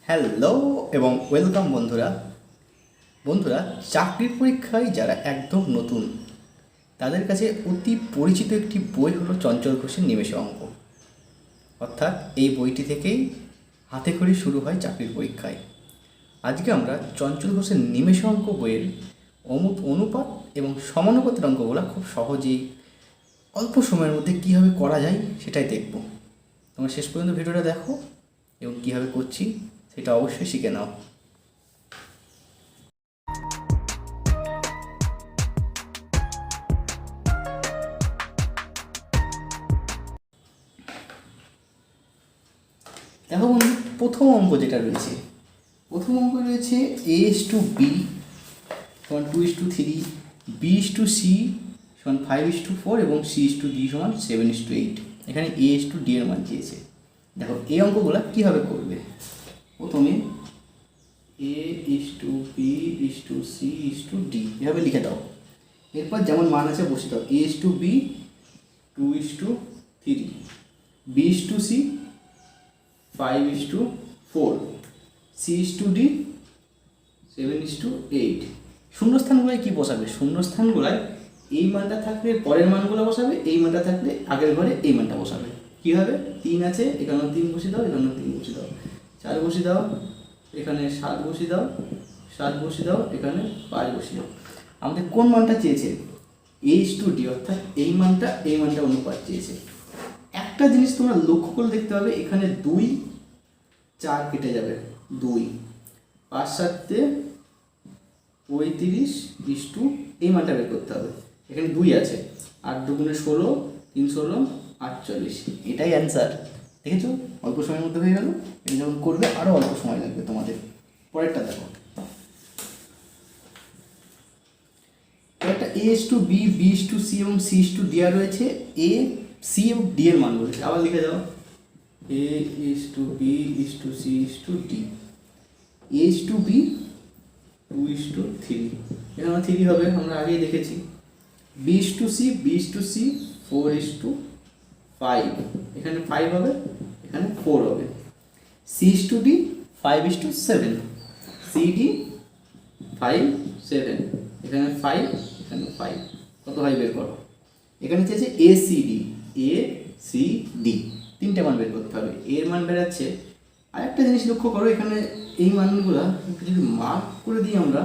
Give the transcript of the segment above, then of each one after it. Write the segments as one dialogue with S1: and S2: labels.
S1: Hello এবং welcome বন্ধুরা। চাকরির পরীক্ষায় যারা একদম নতুন তাদের কাছে অতি পরিচিত একটি বই হলো চঞ্চল ঘোষের নিমেষে অঙ্ক। অর্থাৎ এই বইটি থেকেই হাতে খড়ি শুরু হয় চাকরির পরীক্ষায়। আজকে আমরা চঞ্চল ঘোষের নিমেষে অঙ্ক বইয়ের অনুপাত এবং সমানুপাতের অঙ্কগুলো খুব সহজেই অল্প সময়ের মধ্যে কীভাবে করা যায় সেটাই দেখব। তোমরা শেষ পর্যন্ত ভিডিওটা দেখো এবং কীভাবে করছি সেটা অবশ্যই শিখে নাও। দেখো বন্ধু, প্রথম অঙ্ক যেটা রয়েছে, প্রথম অঙ্ক রয়েছে A:B সমান 2:3, B:C সমান 5:4 এবং C:D সমান 7:8। এখানে A:D এর মান চেয়েছে। দেখো এই অঙ্কগুলো কীভাবে করবে, প্রথমে A:B:C:D এভাবে লিখে দাও। এরপর যেমন মান আছে বসে দাও। A:B 2:3, B:C 5:4, C:D 7:8। শূন্যস্থানগুলোয় কী বসাবে? শূন্যস্থানগুলোয় এই মানটা থাকলে পরের মানগুলো বসাবে, এই মানটা থাকলে আগের ঘরে এই মানটা বসাবে। কীভাবে? 3 আছে, এখানেও 3 বসিয়ে দাও, এখানেও 3 বসিয়ে দাও, 4 বসিয়ে দাও, এখানে 7 বসিয়ে দাও, 7 বসিয়ে দাও, এখানে 5 বসিয়ে দাও। আমাদের কোন মানটা চেয়েছে? A:D, অর্থাৎ এই মানটা অনুপাত চেয়েছে। একটা জিনিস তোমরা লক্ষ্য করে দেখতে হবে, এখানে 2 4 কেটে যাবে, 2 5 7 35 এই মানটা বের করতে হবে। এখানে 2 আছে, 8 2 16, 3 16 48। এটাই অ্যান্সার। দেখেছো, অল্প সময়ের মধ্যে হয়ে গেল। এটা যখন করবে আরও অল্প সময় লাগবে তোমাদের। পরেরটা দেখো, পরেরটা A:B, B:C এবং C:D দেওয়া রয়েছে। A, C এবং D এর মান বলেছে। আবার লিখে দাও A:B, C:D। A:B 2:3, এখানে 3 হবে, আমরা আগেই দেখেছি। B:C 4:5, এখানে 5 হবে, এখানে 4 হবে। C:D 5:7, CD 5 7, এখানে 5, এখানে 5, কত হয় বের করো। এখানে চেয়েছে ACD, তিনটে মান বের করতে হবে। এর মান বেরাচ্ছে। আরেকটা জিনিস লক্ষ্য করো, এখানে এই মানগুলো যদি মার্ক করে দিই আমরা,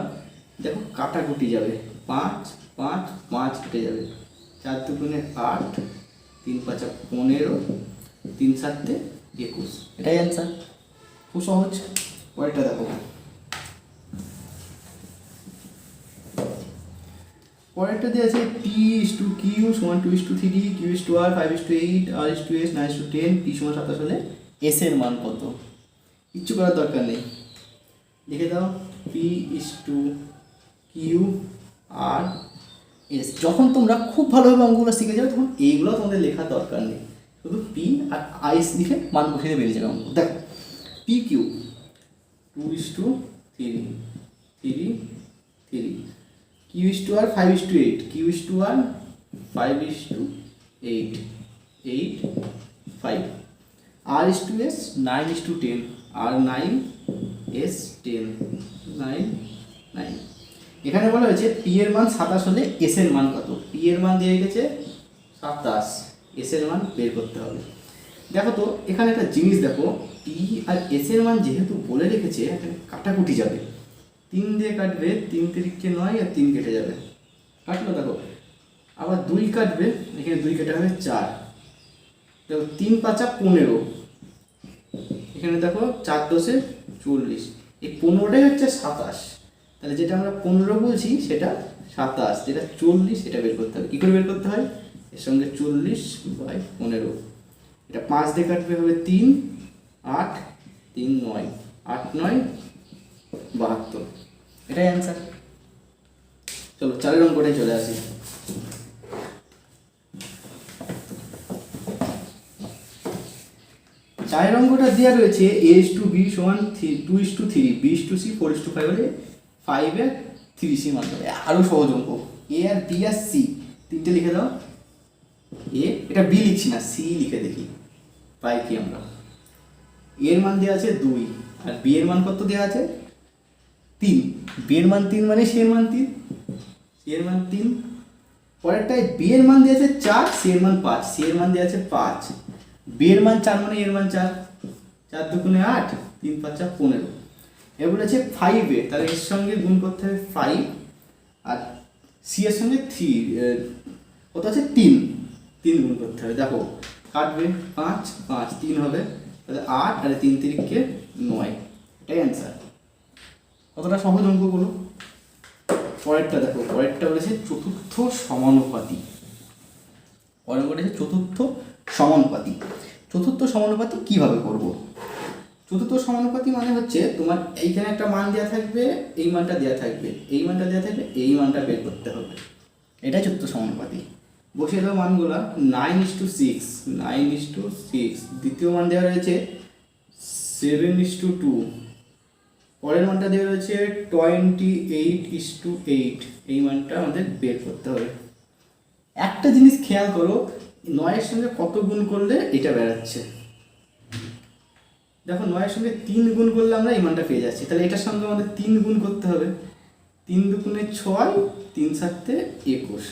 S1: দেখো কাটাকুটি যাবে। 5 5 5 কেটে যাবে, 4 2 8, 3 5 15, 3 7 21। এটাই অ্যান্সার, খুব সহজ। পরেরটা দেখো, পরেরটা দিয়ে আছে P:Q সমান 2:3, Q:R 5:8, R:8, 9:10, P সমান 27 হলে S এর মান কত? কিচ্ছু করার দরকার নেই, লিখে দাও P:QRS। যখন তোমরা খুব ভালোভাবে অঙ্কগুলো শিখে যাবে তখন এইগুলো তোমাদের লেখার দরকার নেই, শুধু P আর IS লিখে মান বসিয়ে বেরিয়ে যাবে অঙ্ক। দেখো PQ 2:3 3 3, Q:R 5:8, Q:R 5:8 8 5, R:S 9:10, R:9S 10 9 9। এখানে বলা হয়েছে P এর মান 27 হলে S এর মান কত? P এর মান দিয়ে গেছে 27, S এর মান বের করতে হবে। দেখো তো এখানে একটা জিনিস দেখো, P আর S এর মান যেহেতু বলে রেখেছে, এখানে কাটাকুটি যাবে। 3 দিয়ে কাটবে, 3 3 9 আর 3 কেটে যাবে, কাটলো। দেখো আবার 2 কাটবে, এখানে 2 কেটে হবে 4। দেখো 3 5 15, এখানে দেখো 4 10 40, এই 15টাই হচ্ছে 27। তাহলে যেটা আমরা 15 বলছি সেটা 27, যেটা 40 সেটা বের করতে হবে। কী করে বের করতে হয়? এর সঙ্গে 40/15, এটা 5 দিয়ে কাটবে, হবে 3 8 3 9, 8 9 72। এটাই অ্যান্সার। চলো 4 অঙ্কটাই চলে আসি। চারের অঙ্কটা দেওয়া রয়েছে A:B সমান 2:3, B:C 4:5 হলে 5 এর 3C মান হবে। আরও সহজ অঙ্ক, A R B R C তিনটে লিখে দাও। A, এটা B লিখছি না, C লিখে দেখি পাই কি আমরা। এর মান দেওয়া আছে 2 আর বি এর মান কত দেওয়া আছে 3, বি এর মান 3 মানে সি এর মান 3, সি এর মান 3। পরেরটায় বি এর মান দেওয়া আছে 4, সি এর মান 5, সি এর মান দেওয়া আছে 5, বি এর মান 4 মানে এর মান 4, 4 দুগুণে 8, 3 5 15। এবার বলেছে 5 এ, তাহলে এর সঙ্গে গুণ করতে হবে 5, আর সি এর সঙ্গে 3 কত আছে 3, 3 গুণ করতে হবে। দেখো কাটবে 5 5 3 হবে, তাহলে 8 আর 3 3কে 9, এটাই অ্যান্সার। কতটা সহজ অঙ্কগুলো। পরেরটা দেখো, পরেরটা বলেছে চতুর্থ সমানুপাতি। পরের বলেছে চতুর্থ সমানুপাতি। চতুর্থ সমানুপাতি কিভাবে করব? চতুর্থ সমানুপাতি মানে হচ্ছে তোমার এইখানে একটা মান দেওয়া থাকবে, এই মানটা দেওয়া থাকবে, এই মানটা দেওয়া থাকবে, এই মানটা বের করতে হবে, এটাই চতুর্থ সমানুপাতি। বসিয়ে দেবো মানগুলা 9:6, 9:6, দ্বিতীয় মান দেওয়া রয়েছে 7:2, পরের মানটা দেওয়া রয়েছে 28:8, এই মানটা আমাদের বের করতে হবে। একটা জিনিস খেয়াল করো, 9-এর সঙ্গে কত গুণ করলে এটা বেরাচ্ছে। দেখো 9-এর সঙ্গে 3 গুণ করলে আমরা এই মানটা পেয়ে যাচ্ছি, তাহলে এটার সঙ্গে আমাদের 3 গুণ করতে হবে, 3 দুগুণে 6, 3 7 21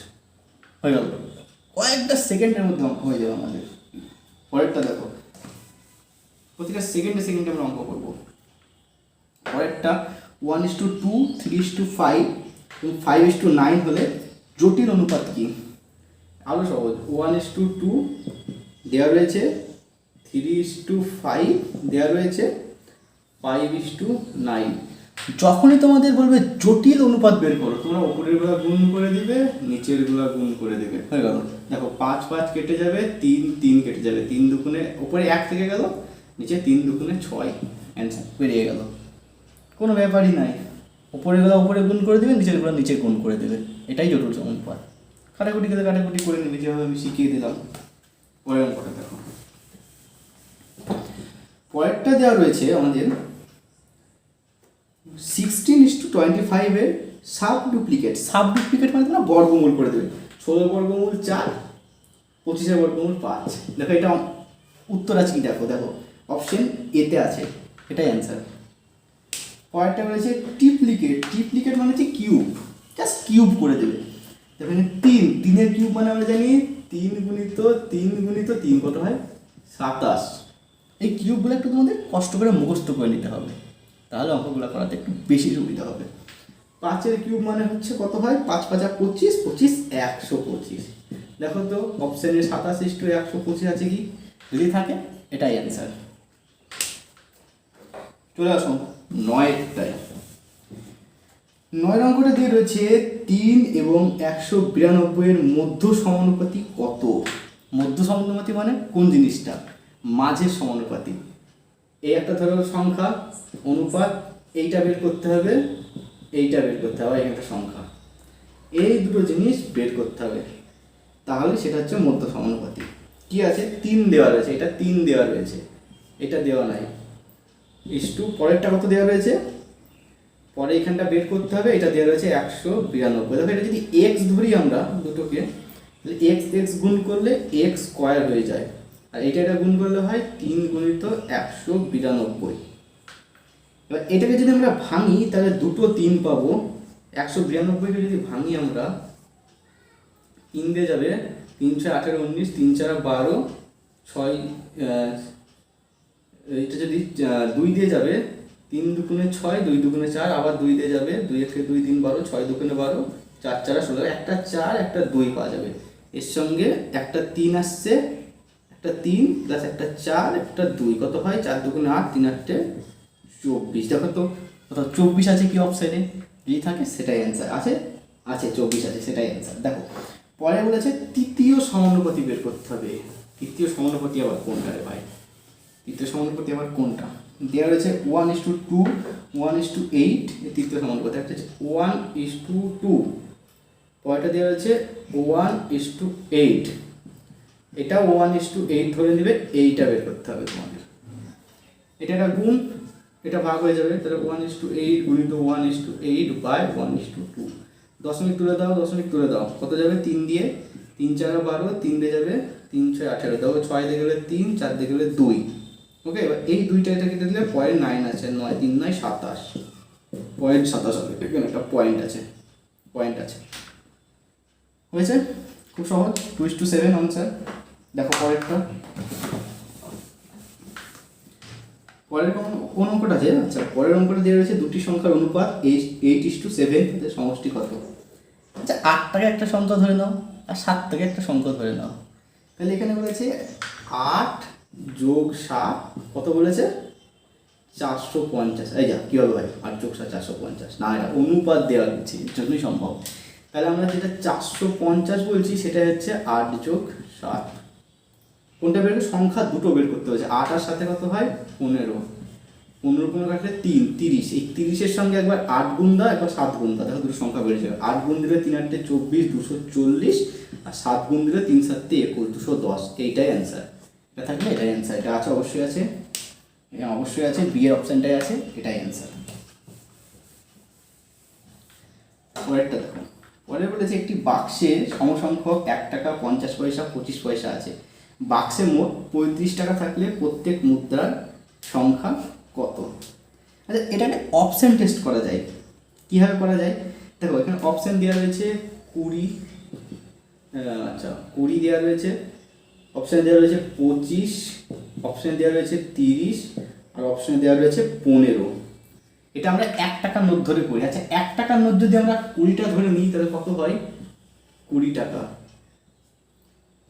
S1: হয়ে গেল। কয়েকটা সেকেন্ডের মধ্যে অঙ্ক হয়ে যাবে আমাদের। পরেরটা দেখো, প্রতিটা সেকেন্ডে সেকেন্ডে আমরা অঙ্ক করবো। পরেরটা 1:2, 3:5 এবং 5:9 হলে জটিল অনুপাত কি? আরও সহজ, 1:2 দেওয়া রয়েছে, 3:5 দেওয়া রয়েছে, 5:9। যখনই তোমাদের বলবে জটিল অনুপাত বের করো, তোমরা উপরের গুলা গুণ করে দিবে, নিচের গুলা গুণ করে দেবে, হয়ে গেল। দেখো 5 5 কেটে যাবে, 3 3 কেটে যাবে, 3 দুগুণে উপরে 1 থেকে গেল, নিচে 3 দুগুণে 6, অ্যান্সার বেরিয়ে গেল। কোনো ব্যাপারই নাই, উপরের গুলা উপরে গুণ করে দেবে, নিচের গুলা নিচে গুণ করে দেবে, এটাই জটিল অনুপাত। কাটাকুটি গেলে কাটাকুটি করে নেবে, যেভাবে আমি শিখিয়ে দিলাম। পরের অঙ্কটা দেখো, পরেরটা দেওয়া রয়েছে আমাদের 16:25 এর সাব ডুপ্লিকেট। সাব ডুপ্লিকেট মানে তোমরা বর্গমূল করে দেবে, 16 বর্গমূল 4, 25 বর্গমূল 5। দেখো এটা উত্তর আছে কি, দেখো দেখো অপশন এতে আছে, এটাই অ্যান্সার। পরেরটা রয়েছে ট্রিপ্লিকেট। ট্রিপ্লিকেট মানে হচ্ছে কিউব, জাস্ট কিউব করে দেবে। দেখো 3, 3-এর কিউব মানে আমরা জানি 3 গুণিত 3 গুণিত 3 কত হয় 27। এই কিউবগুলো একটু তোমাদের কষ্ট করে মুখস্থ করে নিতে হবে, তাহলে অঙ্কগুলো করাতে একটু বেশি সুবিধা হবে। 5-এর কিউব মানে হচ্ছে কত হয়, 5 5 25, 25 125। দেখো তো অপশানে 27:125 আছে কি, যদি থাকে এটাই অ্যান্সার। চলে আসুন 9টায়। 9 অঙ্কটা দিয়ে রয়েছে 3 এবং 192 এর মধ্য সমানুপাতি কত? মধ্য সমানুপাতি মানে কোন জিনিসটা, মাঝের সমানুপাতি। এই একটা ধরো সংখ্যা, অনুপাত, এইটা বের করতে হবে, এইটা বের করতে হবে, একটা সংখ্যা, এই দুটো জিনিস বের করতে হবে, তাহলে সেটা হচ্ছে মধ্য সমানুপাতি। কি আছে, 3 দেওয়া রয়েছে, এটা 3 দেওয়া রয়েছে, এটা দেওয়া নাই, ইস্টু পরেরটা কত দেওয়া রয়েছে, পরে এখানটা বের করতে হবে, এটা দেওয়া রয়েছে 192। দেখো এটা যদি এক্স ধরি আমরা দুটোকে, তাহলে এক্স এক্স গুণ করলে এক্স স্কোয়ার হয়ে যায়, আর এটা গুণ করলে হয় 3 গুণিত 192। এবার এটাকে যদি আমরা ভাঙি তাহলে দুটো 3 পাবো। 192কে যদি ভাঙি আমরা, 3 দিয়ে যাবে, 3 4 18 19, 3 4 12, 6 এটা যদি 2 দিয়ে যাবে, 3 দুগুণে 6, 2 দুগুণে 4, আবার 2 দিয়ে যাবে, 2 1 2 3 12, 6 দুগুণে 12, 4 4 16, একটা 4 একটা 2 পাওয়া যাবে। এর সঙ্গে একটা 3 আসছে, একটা 3 প্লাস একটা 4 একটা 2 কত হয়, 4 দুগুণে 8, 3 8 24। দেখো তো কোথাও 24 আছে কি অপশানে, যদি থাকে সেটাই অ্যান্সার। আছে আছে 24 আছে, সেটাই অ্যান্সার। দেখো পরে বলেছে তৃতীয় সমানুপাতি বের করতে হবে। তৃতীয় সমানুপাতি আবার কোনটা রে ভাই, তৃতীয় সমানুপাতি আবার কোনটা দেওয়া রয়েছে, 1:2, 1:8 তৃতীয় সমানুপাতি। একটা হচ্ছে 1:2, পরেরটা দেওয়া রয়েছে 1:8, এটা 1:8 ধরে নেবে, এইটা বের করতে হবে তোমাদের। এটা একটা গুণ, এটা ভাগ হয়ে যাবে, তাহলে 1:8 গুণিত 1:8 বাই 1:2। দশমিক তুলে দাও, দশমিক তুলে দাও, কত যাবে, 3 দিয়ে, 3 4 12, 3 দিয়ে যাবে, 3 6 18, দেখো 6 দিয়ে গেলে 3, 4 দিয়ে গেলে 2, ওকে, এবার এই দুইটা এটা কেটে দিলে 0.9 আছে, 9 3 9 27, 0.27 হবে। এখানে একটা পয়েন্ট আছে, হয়েছে। খুব সহজ, 2:7 আনসার। দেখো পরেরটা, পরের কোন অঙ্কটা আছে? আচ্ছা, পরের অঙ্কটা দিয়ে রয়েছে দুটি সংখ্যার অনুপাত 8:7, এদের সমষ্টি কত? আচ্ছা, 8 টাকা একটা সংখ্যা ধরে নাও আর 7 টাকা একটা সংখ্যা ধরে নাও। তাহলে এখানে বলেছে 8 যোগ 7 কত বলেছে? 450। এই যা কী হবে ভাই, 8 যোগ 7 450? না, এটা অনুপাত দেওয়া হচ্ছে, এর জন্যই সম্ভব। তাহলে আমরা যেটা 450 বলছি সেটা হচ্ছে 8 যোগ 7। কোনটা বের করবে? সংখ্যা দুটো বের করতে হচ্ছে। 8 আর 7 কত হয়? 15। 15 15 কাটলে 3, 30। এই 30-এর সঙ্গে একবার 8 গুণ দাও, একবার 7 গুণ দাও, দেখো দুটো সংখ্যা বেড়ে যাবে। 8 গুণ দিলে 3 8 24, 240, আর 7 গুণ দিলে 3 7 21, 210। এইটাই অ্যান্সার। এটা থাকলে এটাই অ্যান্সার। এটা আছে, অবশ্যই আছে, অবশ্যই আছে, বি এর অপশানটাই আছে, এটাই অ্যান্সার। পরেরটা দেখো, পরে বলেছে একটি বাক্সে সমসংখ্যক 1 টাকা 50 পয়সা 25 পয়সা আছে। বাক্সে মোট 35 টাকা থাকলে প্রত্যেক মুদ্রার সংখ্যা কত? আচ্ছা, এটাকে অপশান টেস্ট করা যায়। কীভাবে করা যায়? দেখো, এখানে অপশান দেওয়া রয়েছে 20, আচ্ছা 20 দেওয়া রয়েছে, অপশান দেওয়া রয়েছে 25, অপশান দেওয়া রয়েছে 30, আর অপশান দেওয়া রয়েছে 15। এটা আমরা 1 টাকার নোট ধরে করি। আচ্ছা, 1 টাকার নোট যদি আমরা 20টা ধরে নিই তাহলে কত হয়? 20 টাকা।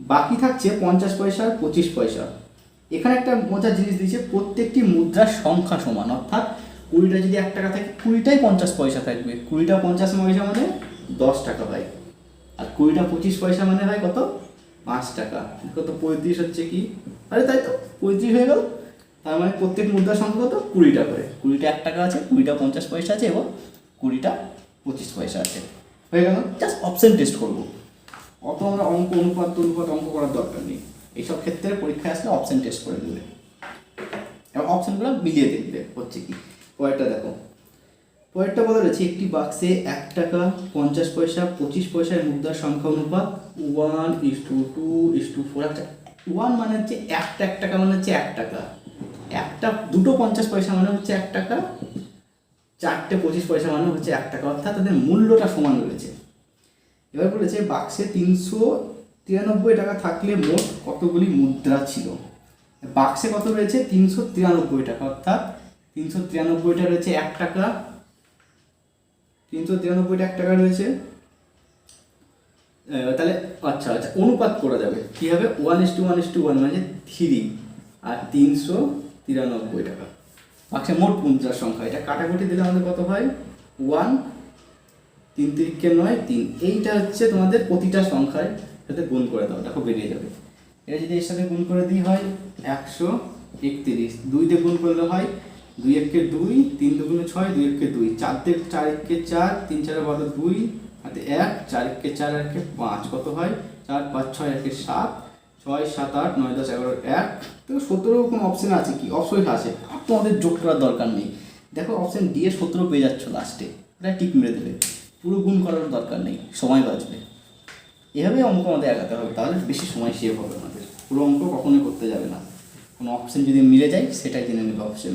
S1: বাকি থাকছে 50 পয়সা আর 25 পয়সা। এখানে একটা মজার জিনিস দিয়েছে, প্রত্যেকটি মুদ্রার সংখ্যা সমান, অর্থাৎ 20টা যদি 1 টাকা থাকে 20টাই 50 পয়সা থাকবে। 20টা 50 পয়সা মানে 10 টাকা হয়, আর 20টা 25 পয়সা মানে হয় কত? 5 টাকা। কত? 35 হচ্ছে কি? আরে তাই তো, 35 হয়ে গেল। তার মানে প্রত্যেক মুদ্রার সংখ্যা কত? 20টা করে। 20টা 1 টাকা আছে, 20টা 50 পয়সা আছে, এবং 20টা 25 পয়সা আছে। হয়ে গেল। জাস্ট অপশন টেস্ট করবো, অত আমরা অনুপাত অঙ্ক করার দরকার নেই। এইসব ক্ষেত্রে পরীক্ষায় আসলে অপশন টেস্ট করে দেবে এবং অপশনগুলো মিলিয়ে দেখবে হচ্ছে কি। পরেরটা দেখো, পরেরটা বলা রয়েছে একটি বাক্সে 1 টাকা 50 পয়সা 25 পয়সার মুদ্রার সংখ্যা অনুপাত 1:2:4। আচ্ছা, 1 মানে হচ্ছে 1 টাকা মানে হচ্ছে 1 টাকা, দুটো 50 পয়সা মানে হচ্ছে 1 টাকা, 4টে 25 পয়সা মানে হচ্ছে 1 টাকা, অর্থাৎ তাদের মূল্যটা সমান রয়েছে। এবার বলেছে বাক্সে 393 টাকা থাকলে মোট কতগুলি মুদ্রা ছিল? বাক্সে কত রয়েছে? 393 টাকা, অর্থাৎ 393টা রয়েছে 1 টাকা, 393টা 1 টাকা রয়েছে। তাহলে আচ্ছা অনুপাত করা যাবে কীভাবে? 1:1:1 মানে 3 আর 393 টাকা বাক্সে মোট মুদ্রার সংখ্যা। এটা কাটাকুটি দিলে আমাদের কত হয়? 1, 3 3 9 3। এইটা হচ্ছে তোমাদের প্রতিটা সংখ্যায় সাথে গুণ করে দাও, দেখো বেরিয়ে যাবে। এটা যদি এর সাথে গুণ করে দিই হয় 131। 2 দিয়ে গুণ করলে হয় 2 1 2, 3 2 6, 2 1 2, 4 4 1 4, 3 4 12 2, হাতে 1, 4 1 4 1 5, কত হয়? 4 5 6 1 7, 6 7 8 9 10 11 1। তো 17 কোনো অপশন আছে কি? অপশন আছে, আর তোমাদের যোগ করার দরকার নেই। দেখো অপশন ডি এ 17 পেয়ে যাচ্ছ লাস্টে, এটা টিক মেরে দেবে, পুরো গুণ করার দরকার নেই, সময় বাঁচবে। এভাবেই অঙ্ক আমাদের আগাতে হবে, তাহলে বেশি সময় সেভ হবে আমাদের। পুরো অঙ্ক কখনোই করতে যাবে না, কোনো অপশন যদি মিলে যায় সেটাই জেনে নেবে অপশন,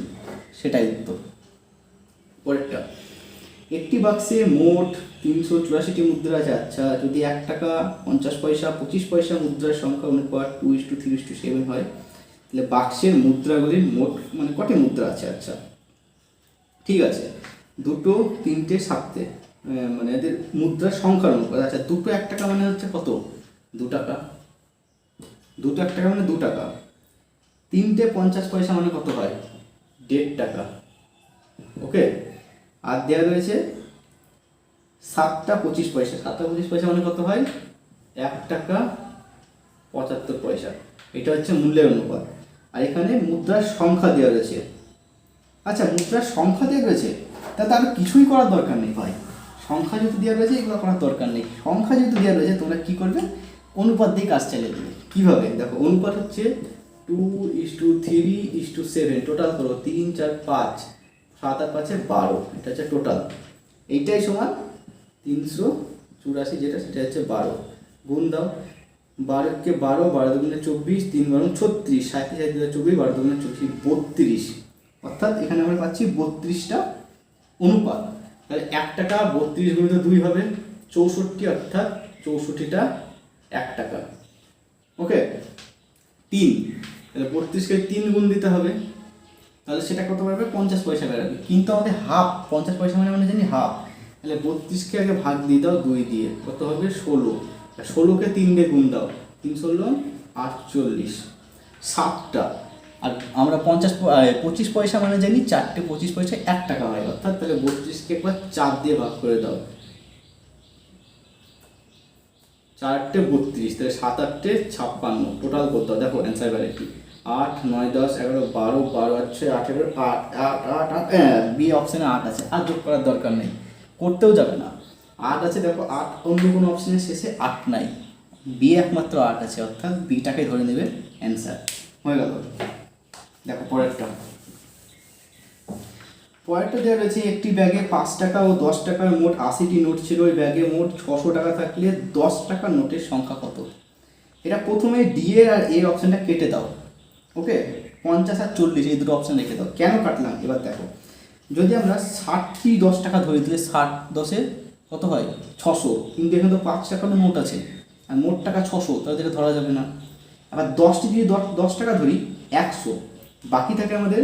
S1: সেটাই উত্তর। পরেরটা, একটি বাক্সে মোট 384টি মুদ্রা আছে। আচ্ছা, যদি 1 টাকা 50 পয়সা 25 পয়সা মুদ্রার সংখ্যা অনুপাত 2:3:7 হয়, তাহলে বাক্সের মুদ্রাগুলির মোট মানে কটি মুদ্রা আছে? আচ্ছা ঠিক আছে, 2, 3, 7, মানে এদের মুদ্রার সংখ্যার অনুপাত। আচ্ছা, 2 1 টাকা মানে হচ্ছে কত? 2 টাকা। 2 1 টাকা মানে 2 টাকা। 3টে 50 পয়সা মানে কত হয়? 1.5 টাকা। ওকে, আর দেওয়া রয়েছে 7টা 25 পয়সা। 7টা 25 পয়সা মানে কত হয়? 1 টাকা 75 পয়সা। এটা হচ্ছে মূল্যের অনুপাত। আর এখানে মুদ্রার সংখ্যা দেওয়া রয়েছে। আচ্ছা, মুদ্রার সংখ্যা দেওয়া রয়েছে, তাতে আর কিছুই করার দরকার নেই ভাই। সংখ্যা যেহেতু দেওয়া রয়েছে এগুলো করার দরকার নেই। সংখ্যা যেহেতু দেওয়া রয়েছে তোমরা কী করবে? অনুপাত দিয়ে কাজ চালিয়ে দেবে। কীভাবে? দেখো, অনুপাত হচ্ছে 2:3:7। টোটাল করো 3 4 5, 7 আর 5 12, এটা হচ্ছে টোটাল। এইটাই সমান 384, যেটা সেটা হচ্ছে 12। গুণ দাও, 12 কে 12, 12 দুগুণে 24, 3 12 36, 37 24, 12 দুগুণে 24, 32। অর্থাৎ এখানে আমরা পাচ্ছি 32টা অনুপাত। তাহলে 1 টাকা 32 গুণিত 2 হবে 64, অর্থাৎ 64টা 1 টাকা। ওকে, 3, তাহলে 32কে 3 গুণ দিতে হবে, তাহলে সেটা কত পারবে 50 পয়সা বেরোবে। কিন্তু আমাদের হাফ, 50 পয়সা মানে আমরা জানি হাফ, তাহলে 32কে আগে ভাগ দিয়ে দাও 2 দিয়ে, কত হবে 16, 16কে 3 দিয়ে গুণ দাও, 3 16 48, 7টা। আর আমরা 25 পয়সা মানে জানি 4টে 25 পয়সা 1 টাকা হয়, অর্থাৎ তাহলে 32কে একবার 4 দিয়ে ভাগ করে দাও, 4টে 32, তাহলে 7 8টে 56, টোটাল কত দেখো অ্যান্সার বের কি 8 9 10 11 12, 12 আছে 8 8 8 8 হ্যাঁ, বি অপশনে 8 আছে, আর যোগ করার দরকার নেই, করতেও যাবে না। 8 আছে দেখো, 8 অন্য কোনো অপশনের শেষে 8 নাই, বি একমাত্র 8 আছে, অর্থাৎ বিটাকে ধরে নেবে অ্যান্সার। হয়ে গেল। দেখো পরেরটা দেওয়া রয়েছে, একটি ব্যাগে 5 টাকা ও 10 টাকার মোট 80টি নোট ছিল। ওই ব্যাগে মোট 600 টাকা থাকলে 10 টাকার নোটের সংখ্যা কত? এটা প্রথমে ডি এর আর এর অপশানটা কেটে দাও। ওকে, 50 আর 40 এই দুটো অপশান রেখে দাও। কেন কাটলাম এবার দেখো, যদি আমরা 60টি 10 টাকা ধরি তাহলে 60 10-এ কত হয় 600, কিন্তু এখানে তো 5 টাকার নোট আছে আর মোট টাকা 600, তাহলে এটা ধরা যাবে না। আবার 10টি যদি 10 টাকা ধরি 100, বাকি থাকে আমাদের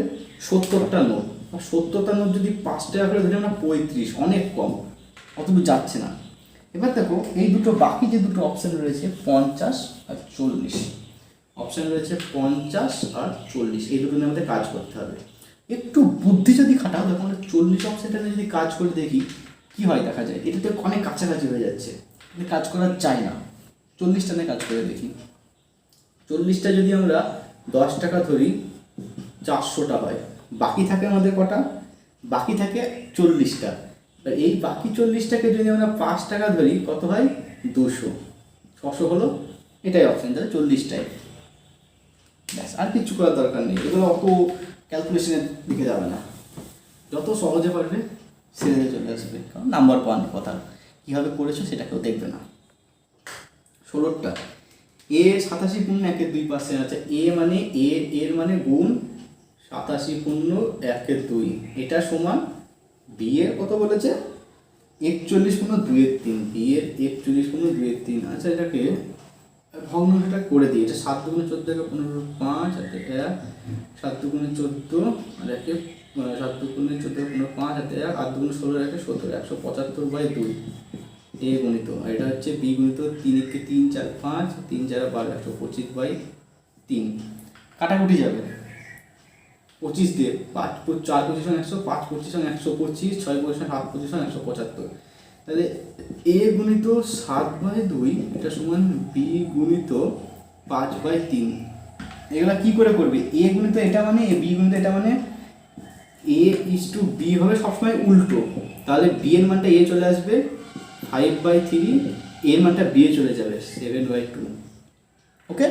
S1: 70টা নোট। আর 70টা নোট যদি 5 টাকা করে ধরি আমরা 35, অনেক কম, অতটুকু যাচ্ছে না। এবার দেখো এই দুটো বাকি যে দুটো অপশান রয়েছে 50 আর 40, অপশান রয়েছে 50 আর 40, এই দুটো নিয়ে আমাদের কাজ করতে হবে। একটু বুদ্ধি যদি খাটাও, দেখো আমরা 40 অপশানটা নিয়ে যদি কাজ করে দেখি কি হয় দেখা যায়, এটা তো অনেক কাছাকাছি হয়ে যাচ্ছে, কাজ করা যায় না। 40টা নিয়ে কাজ করে দেখি। 40টা যদি আমরা 10 টাকা ধরি 400টা হয়, বাকি থাকে আমাদের কটা? বাকি থাকে 40টা। এই বাকি 40টাকে যদি আমরা 5 টাকা ধরি কত হয় 200, 600 হলো, এটাই অপশান, তাহলে 40টাই। ব্যাস, আর কিছু করার দরকার নেই, এগুলো অত ক্যালকুলেশনের দিকে যাবে না, যত সহজে পারবে সেরে চলে আসবে, কারণ নাম্বার 1 কথা কীভাবে করেছো সেটা কেউ দেখবে না। 16টা এ 87 পূর্ণ 1-এর 2 পাশে আছে, এ মানে এর মানে গুণ 87 পূর্ণ 1-এর 2, এটা সমান বি এর কত বলেছে 41 পূর্ণ 2-এর 3, বি এর 41 পূর্ণ 2-এর 3। আচ্ছা, এটাকে ভগ্নাংশটা করে দিই, এটা 7 দুগুণে 14 15 5 আর 1, 7 দুগুণে 14 আর 1 7 দুগুণে 14 15 5 আর 1, 8 দুগুণে 16 আর 1 17, 175/2 এ গুণিত, আর এটা হচ্ছে বি গুণিত 3 1 3 4 5 3 4 12 125/3। কাটাকুটি যাবে 25 দিয়ে, 5 4 25 100, 5 25 125, 6 25 7 25 175, তাহলে এ গুণিত 7/2 এটা সমান বি গুণিত 5/3। এগুলা কি করে করবে? এ গুণিত এটা মানে বি গুণিত এটা মানে এ ইজ টু বি হবে সবসময় উল্টো, তাহলে বি এর মানটা এ চলে আসবে 5/3, এর মানটা বি এ চলে যাবে 7/2। ওকে,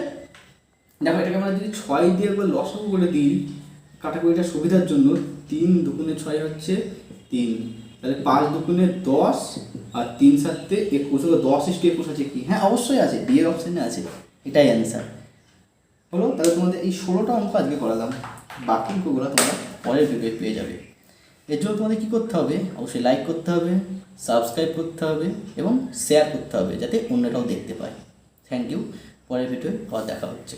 S1: দেখো এটাকে আমরা যদি 6 দিয়ে একবার লসাগু করে দিই কাটাকুটিটা সুবিধার জন্য, 3 দুগুণে 6 হচ্ছে 3, তাহলে 5 দুগুণে 10 আর 3 7 21, 10:21 আছে কি? হ্যাঁ অবশ্যই আছে, বি এর অপশানে আছে, এটাই অ্যান্সার হলো। তাহলে তোমাদের এই 16টা অঙ্ক আজকে করালাম, বাকি অঙ্কগুলো তোমরা পরের ভিডিও পেয়ে যাবে। এর জন্য তোমাদের কী করতে হবে? অবশ্যই লাইক করতে হবে, সাবস্ক্রাইব করতে হবে এবং শেয়ার করতে হবে যাতে অন্যরাও দেখতে পায়। থ্যাংক ইউ, পরের ভিডিওয় আবার দেখা হচ্ছে।